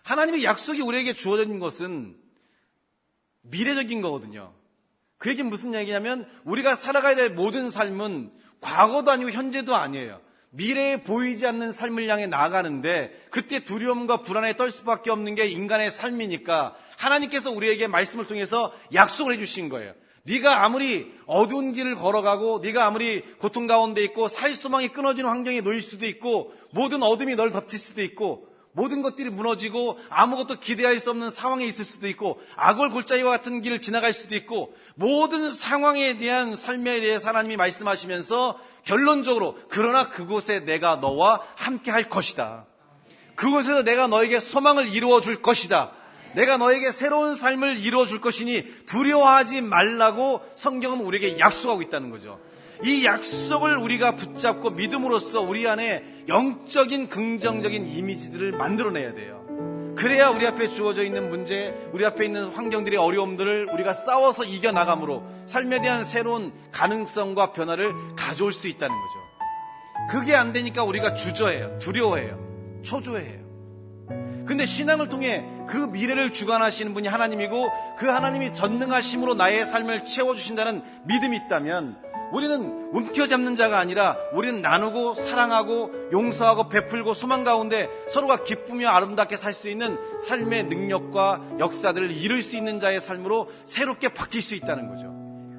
하나님의 약속이 우리에게 주어진 것은 미래적인 거거든요. 그 얘기는 무슨 얘기냐면 우리가 살아가야 될 모든 삶은 과거도 아니고 현재도 아니에요. 미래에 보이지 않는 삶을 향해 나아가는데 그때 두려움과 불안에 떨 수밖에 없는 게 인간의 삶이니까 하나님께서 우리에게 말씀을 통해서 약속을 해주신 거예요. 네가 아무리 어두운 길을 걸어가고 네가 아무리 고통 가운데 있고 살 소망이 끊어지는 환경에 놓일 수도 있고 모든 어둠이 널 덮칠 수도 있고 모든 것들이 무너지고 아무것도 기대할 수 없는 상황에 있을 수도 있고 악을 골짜기와 같은 길을 지나갈 수도 있고 모든 상황에 대한 삶에 대해서 하나님이 말씀하시면서 결론적으로 그러나 그곳에 내가 너와 함께 할 것이다. 그곳에서 내가 너에게 소망을 이루어 줄 것이다. 내가 너에게 새로운 삶을 이루어 줄 것이니 두려워하지 말라고 성경은 우리에게 약속하고 있다는 거죠. 이 약속을 우리가 붙잡고 믿음으로써 우리 안에 영적인 긍정적인 이미지들을 만들어내야 돼요. 그래야 우리 앞에 주어져 있는 문제, 우리 앞에 있는 환경들의 어려움들을 우리가 싸워서 이겨나감으로 삶에 대한 새로운 가능성과 변화를 가져올 수 있다는 거죠. 그게 안 되니까 우리가 주저해요. 두려워해요. 초조해요. 근데 신앙을 통해 그 미래를 주관하시는 분이 하나님이고 그 하나님이 전능하심으로 나의 삶을 채워주신다는 믿음이 있다면 우리는 움켜잡는 자가 아니라 우리는 나누고 사랑하고 용서하고 베풀고 소망 가운데 서로가 기쁘며 아름답게 살 수 있는 삶의 능력과 역사들을 이룰 수 있는 자의 삶으로 새롭게 바뀔 수 있다는 거죠.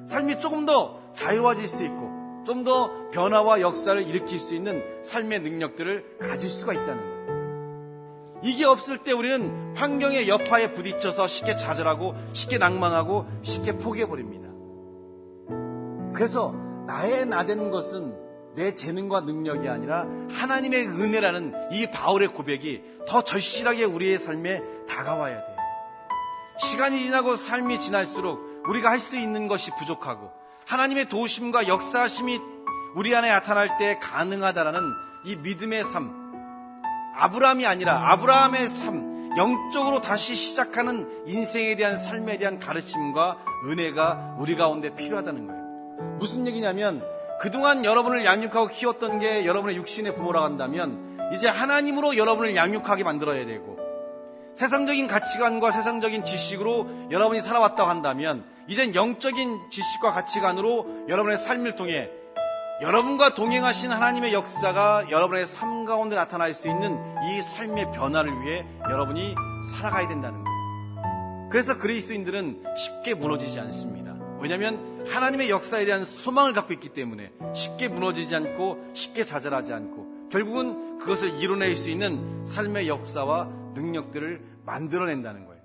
삶이 조금 더 자유로워질 수 있고 좀 더 변화와 역사를 일으킬 수 있는 삶의 능력들을 가질 수가 있다는 거예요. 이게 없을 때 우리는 환경의 여파에 부딪혀서 쉽게 좌절하고 쉽게 낭망하고 쉽게 포기해버립니다. 그래서 나의 나되는 것은 내 재능과 능력이 아니라 하나님의 은혜라는 이 바울의 고백이 더 절실하게 우리의 삶에 다가와야 돼요. 시간이 지나고 삶이 지날수록 우리가 할 수 있는 것이 부족하고 하나님의 도우심과 역사하심이 우리 안에 나타날 때 가능하다라는 이 믿음의 삶, 아브라함이 아니라 아브라함의 삶, 영적으로 다시 시작하는 인생에 대한 삶에 대한 가르침과 은혜가 우리 가운데 필요하다는 거예요. 무슨 얘기냐면 그동안 여러분을 양육하고 키웠던 게 여러분의 육신의 부모라고 한다면 이제 하나님으로 여러분을 양육하게 만들어야 되고 세상적인 가치관과 세상적인 지식으로 여러분이 살아왔다고 한다면 이젠 영적인 지식과 가치관으로 여러분의 삶을 통해 여러분과 동행하신 하나님의 역사가 여러분의 삶 가운데 나타날 수 있는 이 삶의 변화를 위해 여러분이 살아가야 된다는 거예요. 그래서 그리스도인들은 쉽게 무너지지 않습니다. 왜냐하면 하나님의 역사에 대한 소망을 갖고 있기 때문에 쉽게 무너지지 않고 쉽게 좌절하지 않고 결국은 그것을 이뤄낼 수 있는 삶의 역사와 능력들을 만들어낸다는 거예요.